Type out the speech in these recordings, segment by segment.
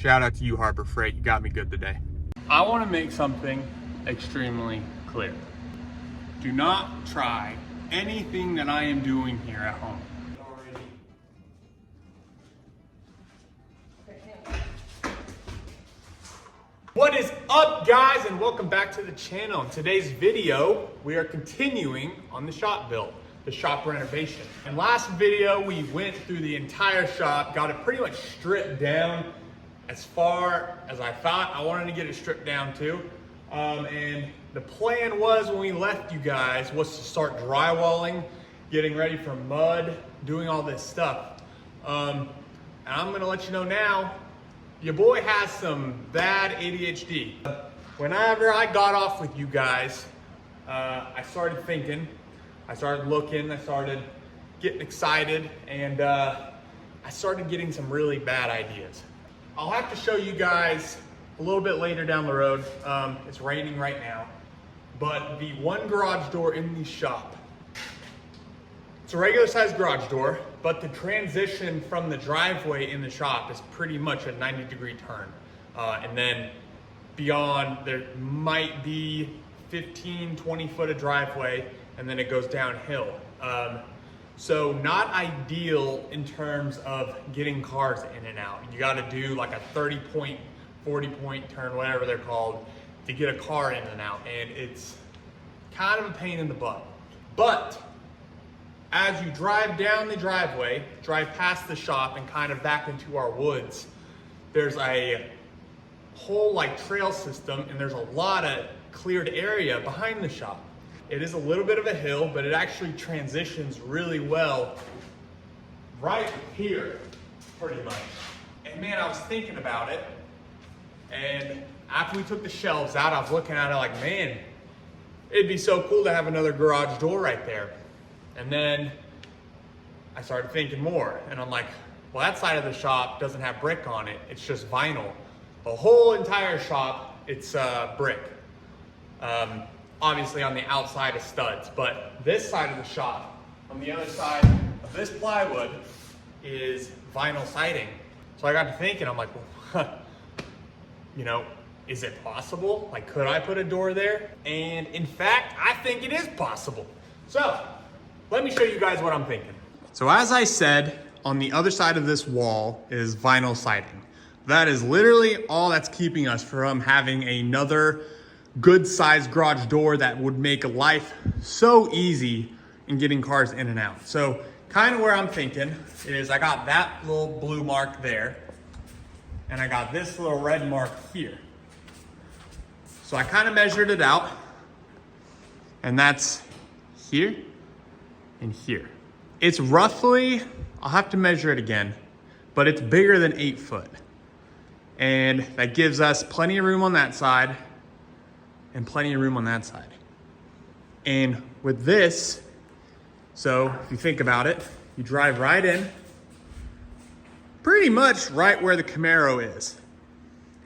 Shout out to you, Harbor Freight. You got me good today. I want to make something extremely clear. Do not try anything that I am doing here at home. What is up, guys, and welcome back to the channel. In today's video, we are continuing on the shop build, the shop renovation. In last video, we went through the entire shop, got it pretty much stripped down as far as I thought. I wanted to get it stripped down too. And the plan was, when we left you guys, was to start drywalling, getting ready for mud, doing all this stuff. And I'm gonna let you know now, your boy has some bad ADHD. Whenever I got off with you guys, I started thinking, I started looking, I started getting excited, and I started getting some really bad ideas. I'll have to show you guys a little bit later down the road. It's raining right now, but the one garage door in the shop, it's a regular sized garage door, but the transition from the driveway in the shop is pretty much a 90-degree turn. And then beyond, there might be 15, 20 foot of driveway, and then it goes downhill. So not ideal in terms of getting cars in and out. You gotta do like a 30-point, 40-point turn, whatever they're called, to get a car in and out. And it's kind of a pain in the butt. But as you drive down the driveway, drive past the shop and kind of back into our woods, there's a whole like trail system, and there's a lot of cleared area behind the shop. It is a little bit of a hill, but it actually transitions really well right here, pretty much. And man, I was thinking about it, and after we took the shelves out, I was looking at it like, man, it'd be so cool to have another garage door right there. And then I started thinking more, and I'm like, well, that side of the shop doesn't have brick on it. It's just vinyl. The whole entire shop, it's brick. Obviously on the outside of studs, but this side of the shop, on the other side of this plywood, is vinyl siding. So I got to thinking, I'm like, well, you know, is it possible? Like, could I put a door there? And in fact, I think it is possible. So let me show you guys what I'm thinking. So as I said, on the other side of this wall is vinyl siding. That is literally all that's keeping us from having another good sized garage door that would make life so easy in getting cars in and out. So kind of where I'm thinking is, I got that little blue mark there, and I got this little red mark here. So I kind of measured it out, and that's here and here. It's roughly, I'll have to measure it again, but it's bigger than 8 foot. And that gives us plenty of room on that side and plenty of room on that side. And with this, so if you think about it, you drive right in, pretty much right where the Camaro is.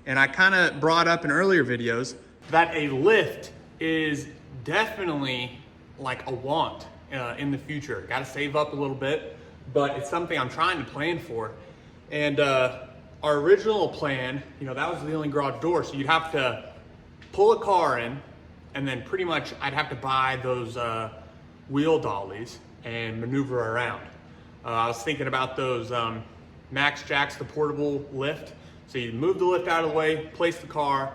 And I kind of brought up in earlier videos that a lift is definitely like a want in the future. Got to save up a little bit, but it's something I'm trying to plan for. And our original plan, you know, that was the only garage door, so you'd have to pull a car in, and then pretty much I'd have to buy those wheel dollies and maneuver around. I was thinking about those Max Jacks, the portable lift. So you move the lift out of the way, place the car,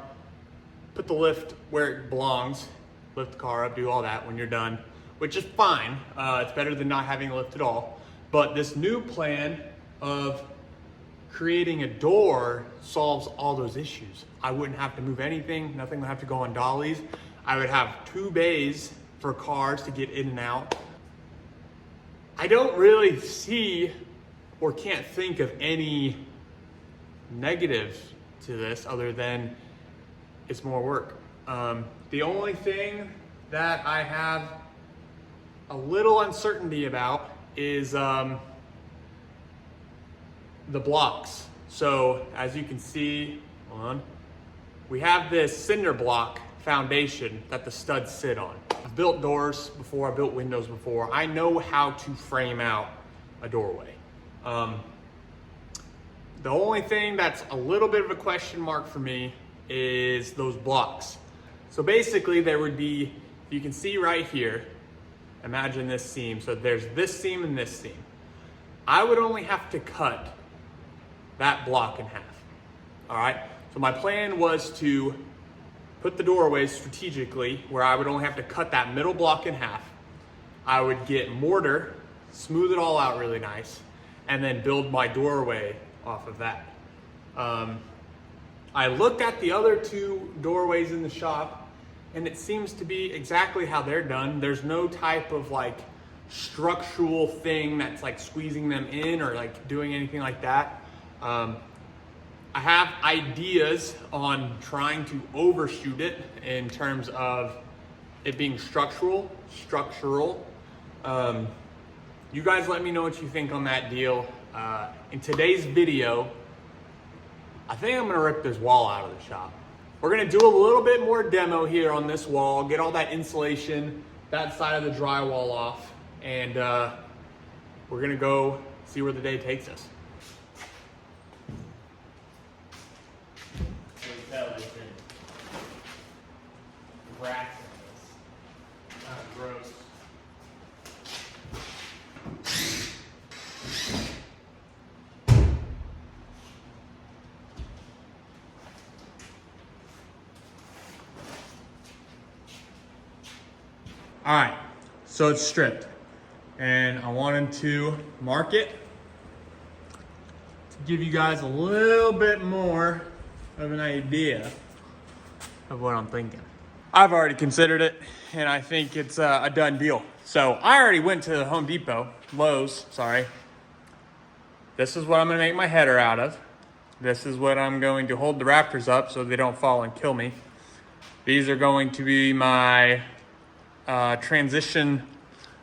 put the lift where it belongs, lift the car up, do all that when you're done, which is fine. It's better than not having a lift at all. But this new plan of creating a door solves all those issues. I wouldn't have to move anything, nothing would have to go on dollies. I would have 2 bays for cars to get in and out. I don't really see or can't think of any negatives to this other than it's more work. The only thing that I have a little uncertainty about is the blocks. So as you can see, hold on, we have this cinder block foundation that the studs sit on. I've built doors before, I've built windows before. I know how to frame out a doorway. The only thing that's a little bit of a question mark for me is those blocks. So basically there would be, you can see right here, imagine this seam. So there's this seam and this seam. I would only have to cut that block in half. All right. So my plan was to put the doorways strategically where I would only have to cut that middle block in half. I would get mortar, smooth it all out really nice, and then build my doorway off of that. I looked at the other two doorways in the shop and it seems to be exactly how they're done. There's no type of like structural thing that's like squeezing them in or like doing anything like that. I have ideas on trying to overshoot it in terms of it being structural. You guys let me know what you think on that deal. In today's video, I think I'm gonna rip this wall out of the shop. We're gonna do a little bit more demo here on this wall, get all that insulation, that side of the drywall off, and we're gonna go see where the day takes us. Rats in this. Gross. All right, so it's stripped and I wanted to mark it to give you guys a little bit more of an idea of what I'm thinking. I've already considered it and I think it's a done deal. So I already went to Home Depot, Lowe's, sorry. This is what I'm gonna make my header out of. This is what I'm going to hold the rafters up so they don't fall and kill me. These are going to be my transition,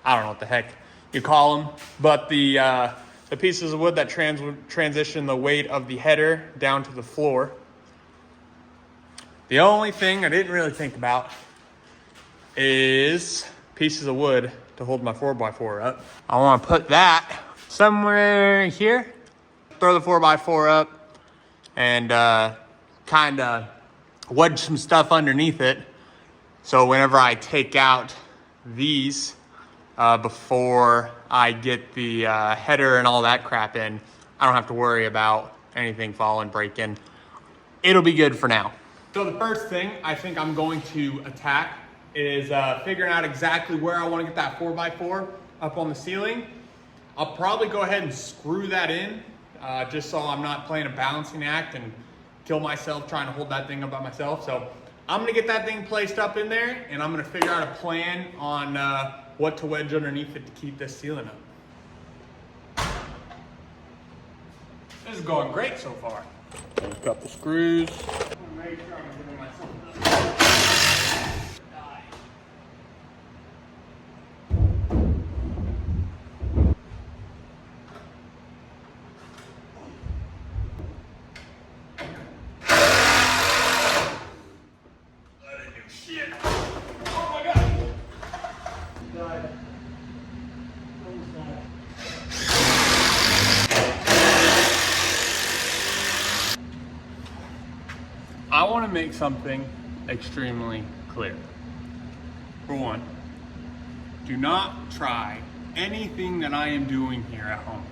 I don't know what the heck you call them, but the pieces of wood that transition the weight of the header down to the floor. The only thing I didn't really think about is pieces of wood to hold my 4x4 up. I want to put that somewhere here, throw the 4x4 up, and kind of wedge some stuff underneath it. So whenever I take out these before I get the header and all that crap in, I don't have to worry about anything falling, breaking. It'll be good for now. So the first thing I think I'm going to attack is figuring out exactly where I want to get that 4x4 up on the ceiling. I'll probably go ahead and screw that in just so I'm not playing a balancing act and kill myself trying to hold that thing up by myself. So I'm gonna get that thing placed up in there and I'm gonna figure out a plan on what to wedge underneath it to keep this ceiling up. This is going great so far. Pick up the screws. I'm gonna make sure I'm giving myself enough. I want to make something extremely clear. For one, do not try anything that I am doing here at home.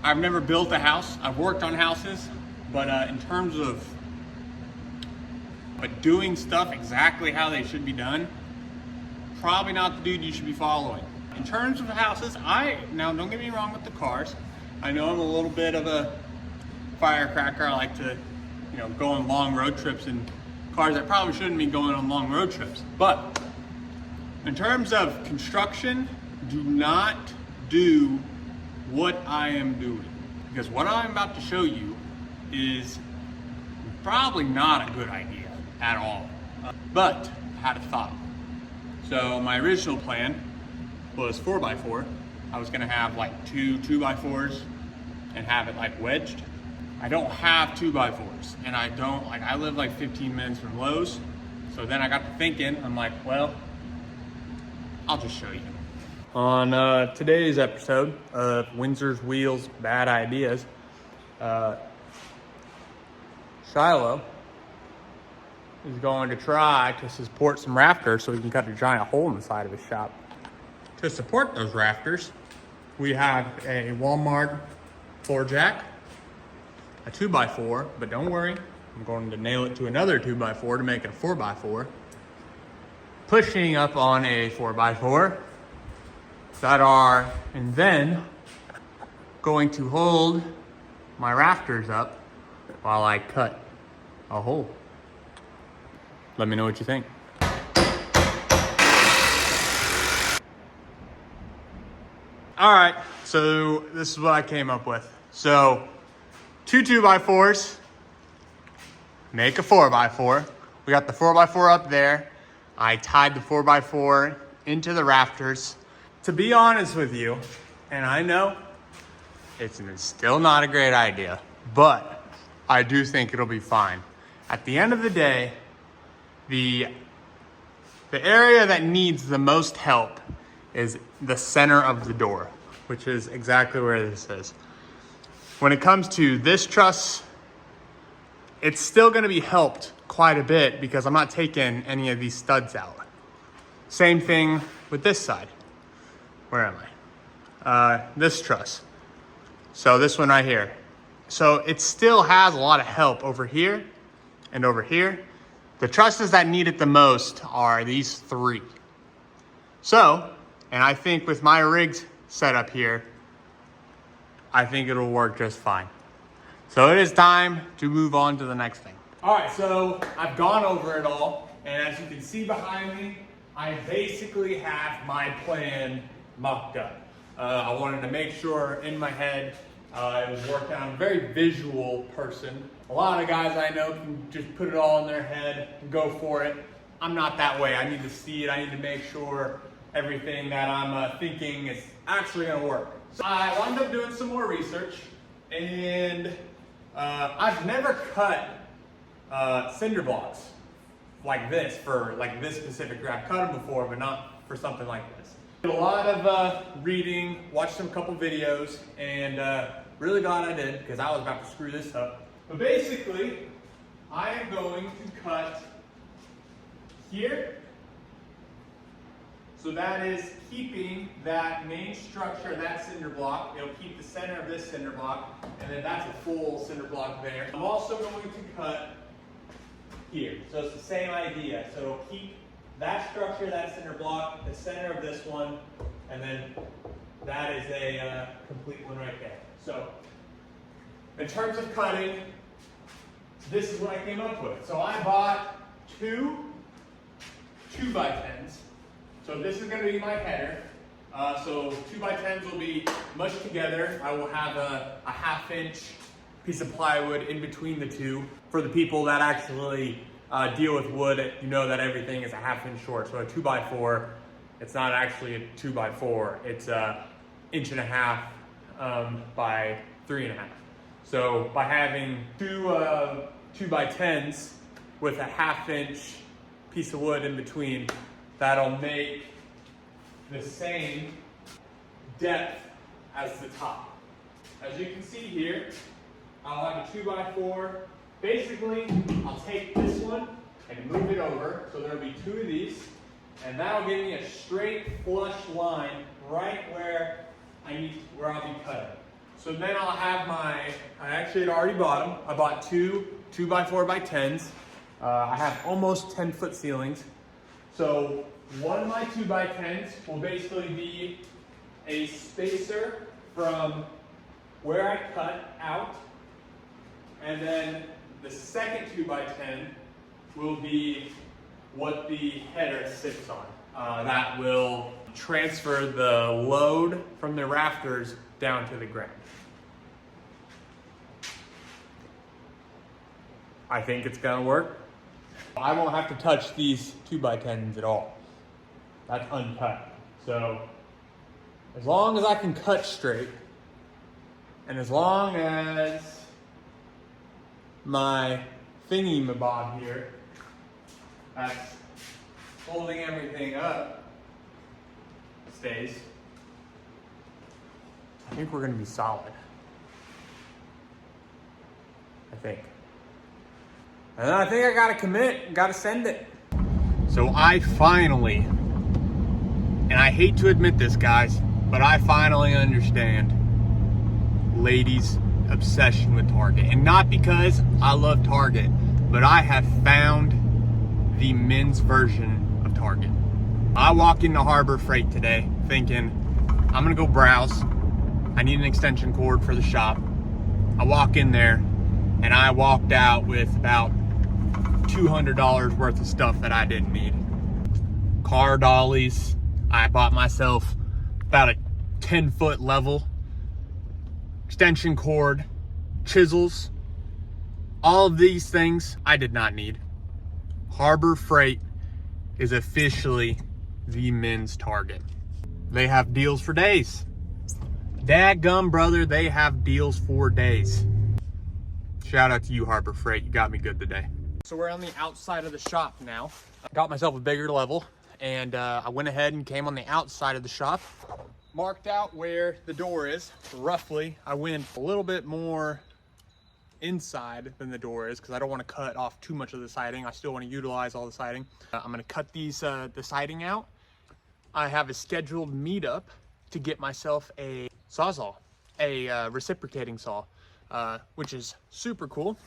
I've never built a house. I've worked on houses, but in terms of doing stuff exactly how they should be done, probably not the dude you should be following. In terms of houses, now don't get me wrong with the cars. I know I'm a little bit of a firecracker. I like to, go on long road trips in cars that probably shouldn't be going on long road trips. But in terms of construction, do not do what I am doing. Because what I'm about to show you is probably not a good idea at all. But I had a thought. So my original plan was 4x4. I was gonna have like two 2x4s and have it like wedged. I don't have 2x4s and I live like 15 minutes from Lowe's. So then I got to thinking, I'm like, well, I'll just show you. On today's episode of WindsorsWheels Bad Ideas, Shiloh is going to try to support some rafters so we can cut a giant hole in the side of his shop. To support those rafters, we have a Walmart floor jack, a 2x4, but don't worry, I'm going to nail it to another 2x4 to make it a 4x4. Pushing up on a 4x4 and then going to hold my rafters up while I cut a hole. Let me know what you think. All right, so this is what I came up with. So, two 2x4s make a 4x4. We got the 4x4 up there. I tied the 4x4 into the rafters. To be honest with you, and I know it's still not a great idea, but I do think it'll be fine. At the end of the day, the area that needs the most help is the center of the door, which is exactly where this is. When it comes to this truss, it's still gonna be helped quite a bit because I'm not taking any of these studs out. Same thing with this side. Where am I? This truss. So this one right here. So it still has a lot of help over here and over here. The trusses that need it the most are these three. So, and I think with my rigs set up here, I think it'll work just fine. So it is time to move on to the next thing. All right, so I've gone over it all, and as you can see behind me, I basically have my plan mocked up. I wanted to make sure in my head it was working. I'm a very visual person. A lot of guys I know can just put it all in their head and go for it. I'm not that way. I need to see it. I need to make sure everything that I'm thinking is actually gonna work. So I wound up doing some more research, and I've never cut cinder blocks like this for like this specific rig. I've cut them before, but not for something like this. Did a lot of reading, watched some couple videos, and really glad I did because I was about to screw this up. But basically, I am going to cut here. So that is keeping that main structure, that cinder block. It'll keep the center of this cinder block, and then that's a full cinder block there. I'm also going to cut here. So it's the same idea. So it'll keep that structure, that cinder block, the center of this one, and then that is a complete one right there. So in terms of cutting, this is what I came up with. So I bought two 2x10s. So this is going to be my header. So 2x10s will be mushed together. I will have a 1/2 inch piece of plywood in between the two. For the people that actually deal with wood, you know that everything is a 1/2 inch short. So a 2x4, it's not actually a 2x4. It's a 1.5 inch by 3.5. So by having two 2x10s with a 1/2 inch piece of wood in between, that'll make the same depth as the top. As you can see here, I'll have a 2x4. Basically, I'll take this one and move it over, so there'll be two of these, and that'll give me a straight flush line right where I'll be cutting. So then I'll have I actually had already bought them. I bought two 2x4x10s. I have almost 10-foot ceilings. So one of my 2x10s will basically be a spacer from where I cut out, and then the second 2x10 will be what the header sits on. That will transfer the load from the rafters down to the ground. I think it's gonna work. I won't have to touch these 2x10s at all. That's uncut. So as long as I can cut straight, and as long as my thingy-mabob here that's holding everything up stays, I think we're gonna be solid. I think. And I think I gotta commit, gotta send it. So I finally, and I hate to admit this, guys, but I finally understand ladies' obsession with Target. And not because I love Target, but I have found the men's version of Target. I walk into Harbor Freight today thinking, I'm gonna go browse. I need an extension cord for the shop. I walk in there and I walked out with about $200 worth of stuff that I didn't need. Car dollies. I bought myself about a 10-foot level, extension cord, chisels, all of these things I did not need. Harbor Freight is officially the men's Target. They have deals for days. Dadgum, brother, they have deals for days. Shout out to you, Harbor Freight. You got me good today. So we're on the outside of the shop now. I got myself a bigger level, and I went ahead and came on the outside of the shop, marked out where the door is. Roughly, I went a little bit more inside than the door is because I don't want to cut off too much of the siding. I still want to utilize all the siding. I'm going to cut these the siding out. I have a scheduled meetup to get myself a sawzall, a reciprocating saw, which is super cool.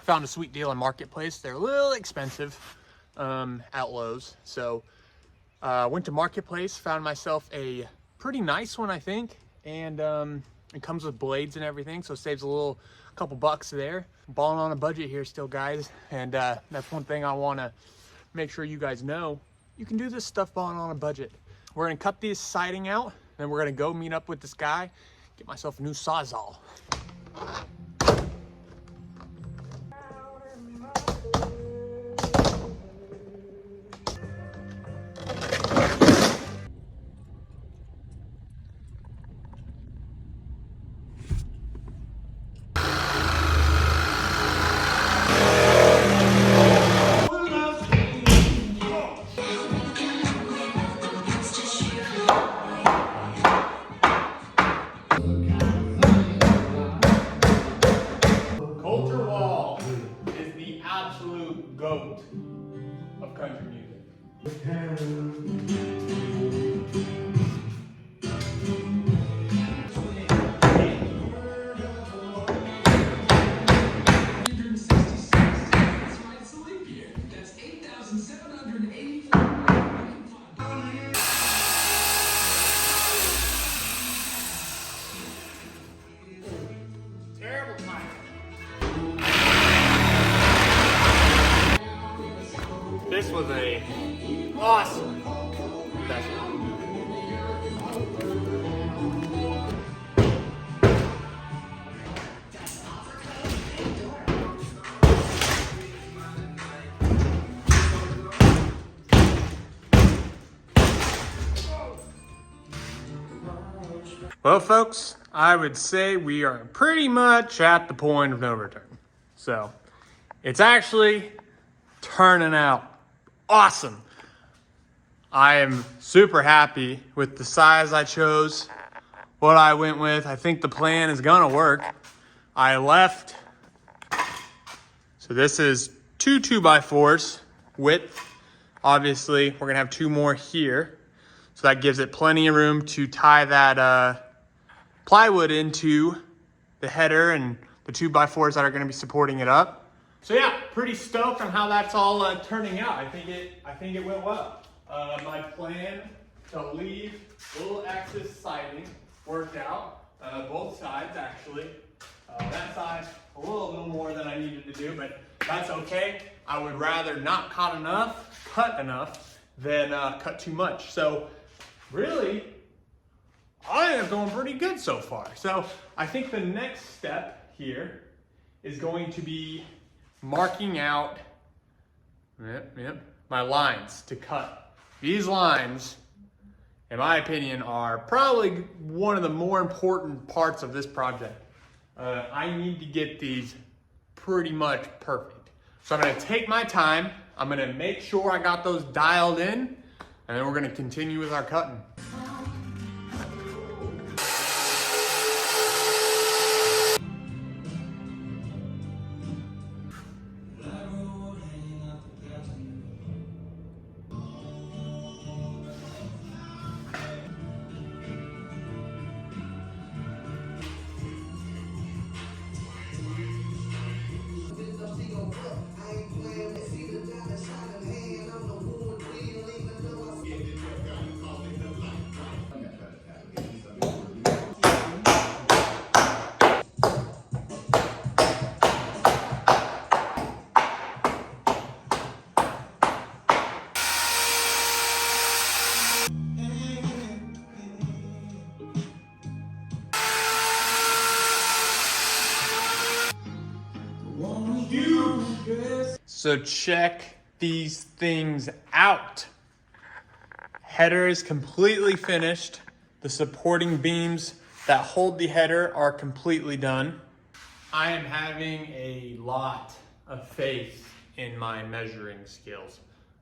Found a sweet deal in Marketplace. They're a little expensive at Lowe's. So went to Marketplace, found myself a pretty nice one, I think. And it comes with blades and everything, so it saves a couple bucks there. Balling on a budget here still, guys. And that's one thing I want to make sure you guys know. You can do this stuff balling on a budget. We're gonna cut this siding out, then we're gonna go meet up with this guy, get myself a new sawzall. GOAT of country music. This was a awesome investment. Well, folks, I would say we are pretty much at the point of no return. So it's actually turning out awesome. I am super happy with the size I chose, what I went with. I think the plan is gonna work. I left, so this is 2 2x4s width. Obviously, we're gonna have 2 more here. So that gives it plenty of room to tie that plywood into the header and the 2x4s that are gonna be supporting it up. So yeah, pretty stoked on how that's all turning out. I think it went well. My plan to leave little excess siding worked out. Both sides actually. That side a little more than I needed to do, but that's okay. I would rather not cut enough than cut too much. So really, I am going pretty good so far. So I think the next step here is going to be marking out my lines to cut. These lines, in my opinion, are probably one of the more important parts of this project. I need to get these pretty much perfect. So I'm gonna take my time, I'm gonna make sure I got those dialed in, and then we're gonna continue with our cutting. So check these things out. Header is completely finished. The supporting beams that hold the header are completely done. I am having a lot of faith in my measuring skills.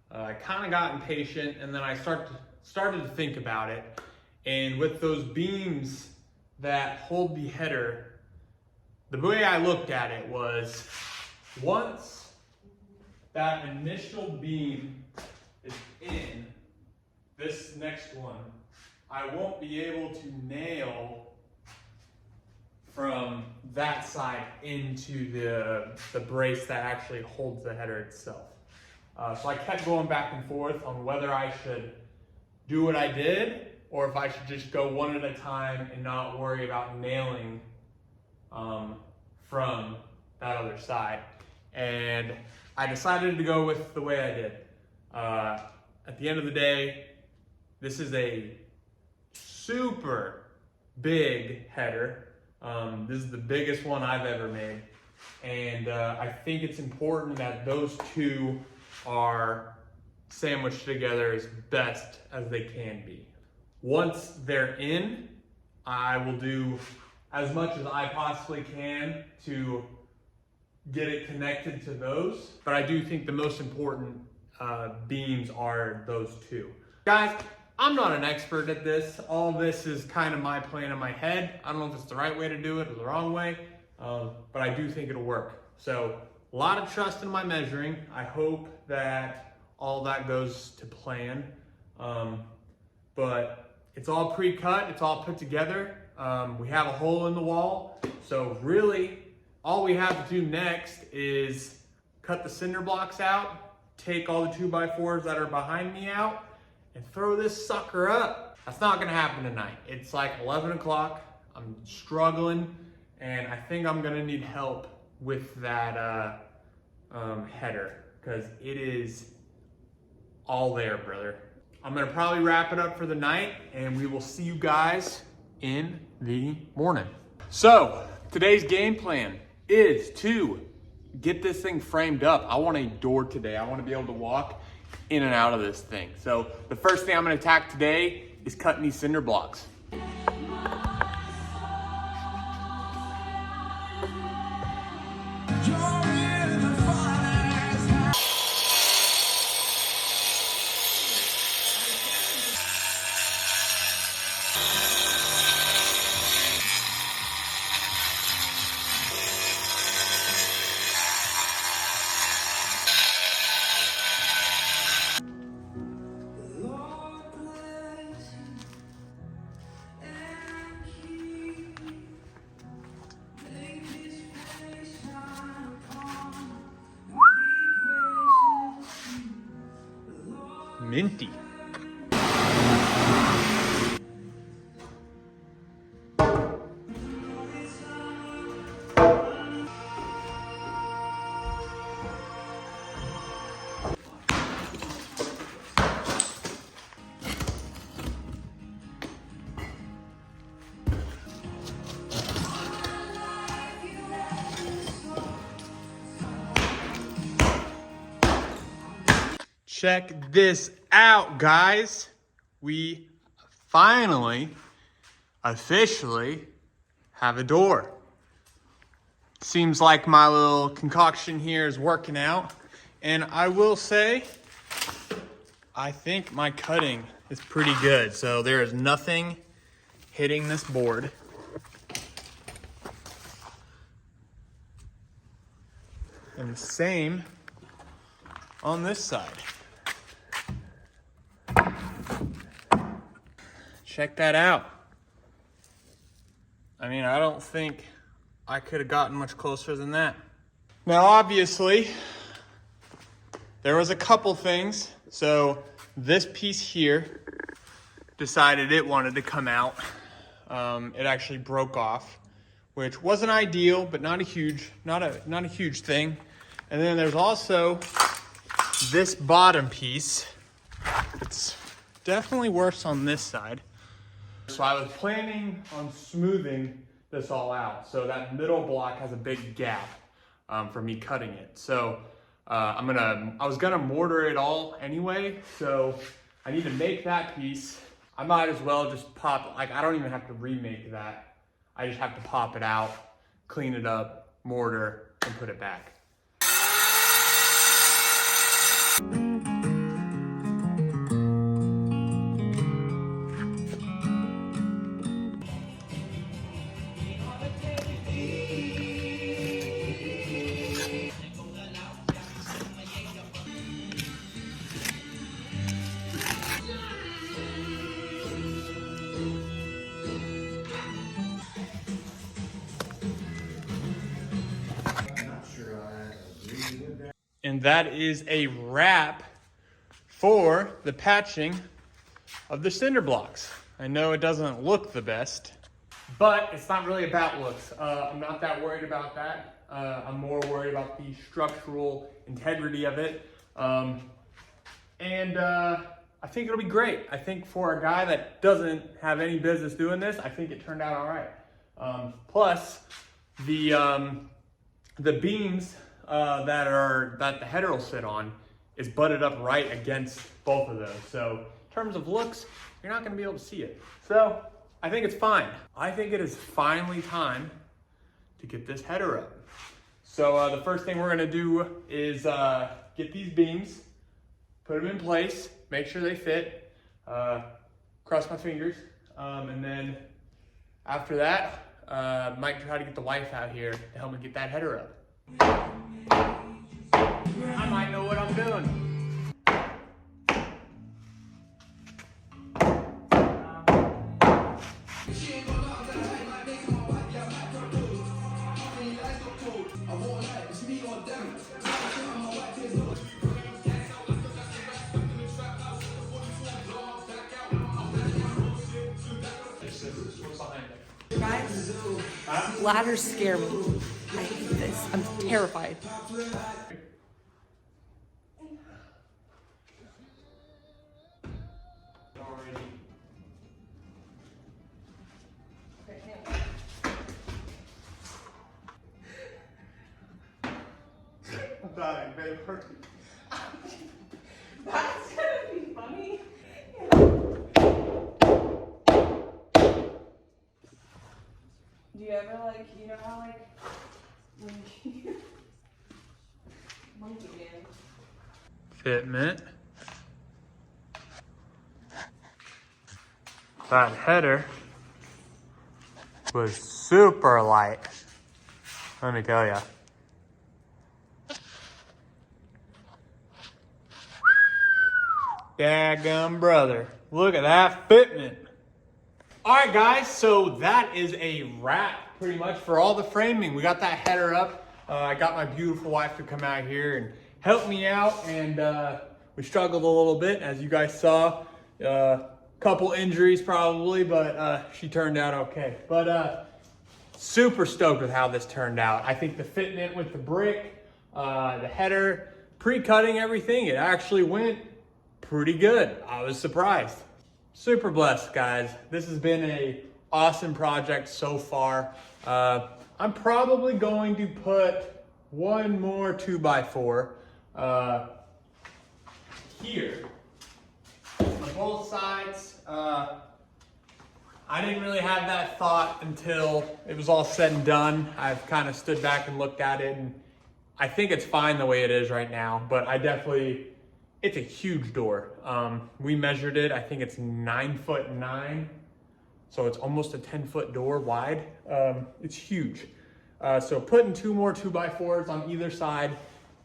I kind of got impatient, and then I started to think about it. And with those beams that hold the header, the way I looked at it was, once that initial beam is in, this next one, I won't be able to nail from that side into the brace that actually holds the header itself. So I kept going back and forth on whether I should do what I did or if I should just go one at a time and not worry about nailing from that other side. And I decided to go with the way I did. At the end of the day, this is a super big header. This is the biggest one I've ever made. And I think it's important that those two are sandwiched together as best as they can be. Once they're in, I will do as much as I possibly can to get it connected to those. But I do think the most important beams are those two. Guys, I'm not an expert at this. All this is kind of my plan in my head. I don't know if it's the right way to do it or the wrong way, but I do think it'll work. So a lot of trust in my measuring. I hope that all that goes to plan. But it's all pre-cut, it's all put together. We have a hole in the wall. So really, all we have to do next is cut the cinder blocks out, take all the 2x4s that are behind me out, and throw this sucker up. That's not gonna happen tonight. It's like 11 o'clock, I'm struggling, and I think I'm gonna need help with that header, because it is all there, brother. I'm gonna probably wrap it up for the night, and we will see you guys in the morning. So, today's game plan is to get this thing framed up. I want a door today. I want to be able to walk in and out of this thing. So the first thing I'm going to attack today is cutting these cinder blocks. Minty. Check this out, guys. We finally, officially have a door. Seems like my little concoction here is working out. And I will say, I think my cutting is pretty good. So there is nothing hitting this board. And the same on this side. Check that out. I mean, I don't think I could have gotten much closer than that. Now, obviously, there was a couple things. So this piece here decided it wanted to come out. It actually broke off, which wasn't ideal, but not a huge thing. And then there's also this bottom piece. It's definitely worse on this side. So I was planning on smoothing this all out. So that middle block has a big gap for me cutting it. So I was gonna mortar it all anyway, so I need to make that piece. I might as well just pop, like I don't even have to remake that. I just have to pop it out, clean it up, mortar, and put it back. And that is a wrap for the patching of the cinder blocks. I know it doesn't look the best, but it's not really about looks. I'm not that worried about that. I'm more worried about the structural integrity of it. I think it'll be great. I think for a guy that doesn't have any business doing this, I think it turned out all right. Plus, the beams that the header will sit on is butted up right against both of those. So in terms of looks, you're not gonna be able to see it. So I think it's fine. I think it is finally time to get this header up. So the first thing we're gonna do is get these beams, put them in place, make sure they fit, cross my fingers, and then after that, might try to get the wife out here to help me get that header up. I might know what I'm doing. Guys, ladders scare me. I hate this. I'm terrified. I'm dying, babe. That's gonna be funny. Do you ever like, you know how like, monkey man. Fitment. That header was super light. Let me tell ya. Daggum brother. Look at that fitment. All right, guys, so that is a wrap pretty much for all the framing. We got that header up. I got my beautiful wife to come out here and help me out, and we struggled a little bit, as you guys saw. Couple injuries probably, but she turned out okay. But super stoked with how this turned out. I think the fitment with the brick, the header, pre-cutting everything, it actually went pretty good. I was surprised. Super blessed, guys. This has been a awesome project so far. I'm probably going to put one more 2x4 here on both sides. I didn't really have that thought until it was all said and done. I've kind of stood back and looked at it, and I think it's fine the way it is right now, but it's a huge door. We measured it, I think it's 9'9", so it's almost a 10-foot door wide. It's huge. So putting two more 2x4s on either side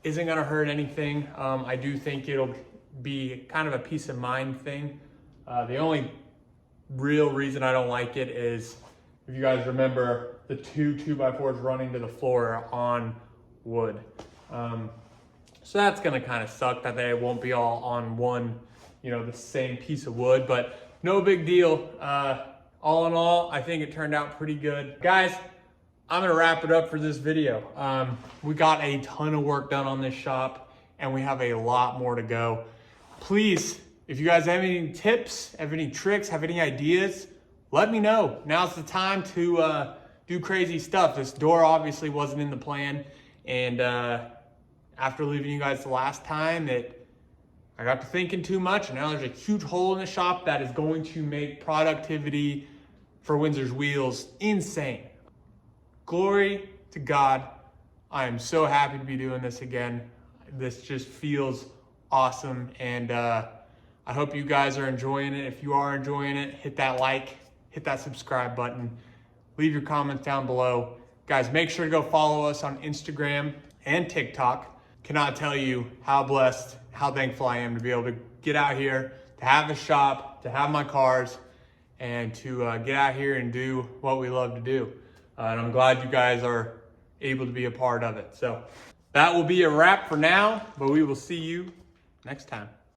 isn't gonna hurt anything. I do think it'll be kind of a peace of mind thing. The only real reason I don't like it is, if you guys remember, the two 2x4s running to the floor are on wood. So that's gonna kind of suck that they won't be all on one, the same piece of wood, but no big deal. All in all, I think it turned out pretty good. Guys, I'm gonna wrap it up for this video. We got a ton of work done on this shop, and we have a lot more to go. Please, if you guys have any tips, have any tricks, have any ideas, let me know. Now's the time to do crazy stuff. This door obviously wasn't in the plan, and after leaving you guys the last time, I got to thinking too much, and now there's a huge hole in the shop that is going to make productivity for Windsor's Wheels insane. Glory to God. I am so happy to be doing this again. This just feels awesome, and I hope you guys are enjoying it. If you are enjoying it, hit that like, hit that subscribe button, leave your comments down below. Guys, make sure to go follow us on Instagram and TikTok. Cannot tell you how blessed, how thankful I am to be able to get out here, to have a shop, to have my cars, and to get out here and do what we love to do. And I'm glad you guys are able to be a part of it. So that will be a wrap for now, but we will see you next time.